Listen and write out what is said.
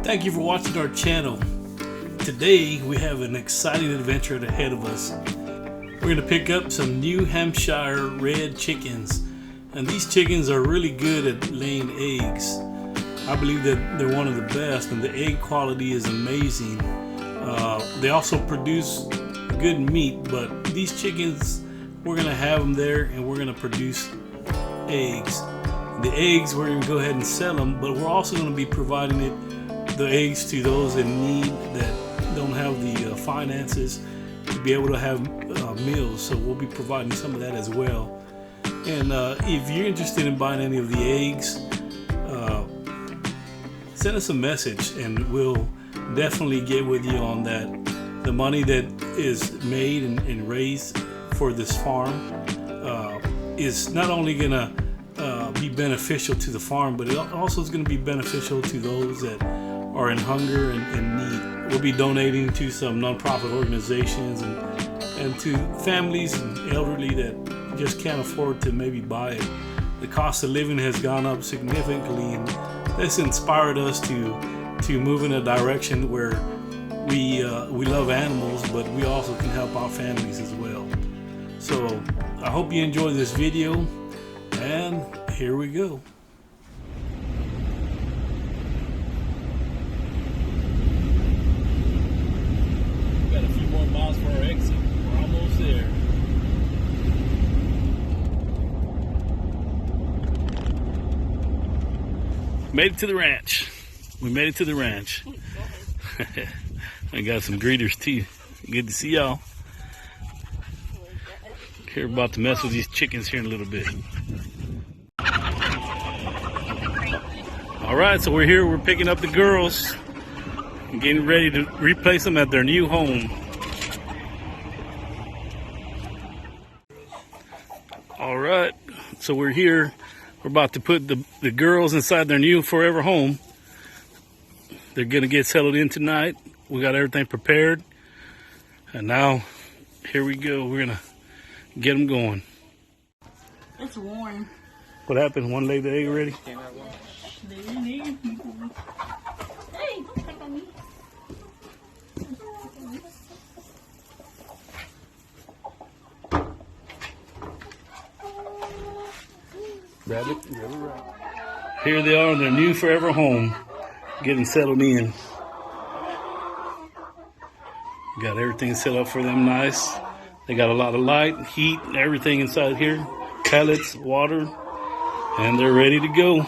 Thank you for watching our channel. Today we have an exciting adventure ahead of us. We're going to pick up some New Hampshire red chickens, and these chickens are really good at laying eggs. I believe that they're one of the best, and the egg quality is amazing. They also produce good meat, but these chickens, we're going to have them there and we're going to produce eggs. The eggs, we're going to go ahead and sell them, but we're also going to be providing the eggs to those in need that don't have the finances to be able to have meals. So we'll be providing some of that as well. And if you're interested in buying any of the eggs, send us a message and we'll definitely get with you on that. The money that is made and raised for this farm is not only gonna be beneficial to the farm, but it also is going to be beneficial to those that are in hunger and need. We'll be donating to some nonprofit organizations and to families and elderly that just can't afford to maybe buy it. The cost of living has gone up significantly, and that's inspired us to move in a direction where we love animals, but we also can help our families as well. So I hope you enjoy this video, and here we go. We've got a few more miles for our exit. We're almost there. Made it to the ranch. We made it to the ranch. I got some greeters too. Good to see y'all. We're about to mess with these chickens here in a little bit. Alright, so we're here, we're picking up the girls and getting ready to replace them at their new home. Alright, so we're here, we're about to put the girls inside their new forever home. They're gonna get settled in tonight. We got everything prepared, and now here we go. We're gonna get them going. It's warm. What happened? One laid the egg already? Hey, don't pick on me. Rabbit. Here they are in their new forever home, getting settled in. Got everything set up for them nice. They got a lot of light, heat, everything inside here. Pellets, water, and they're ready to go.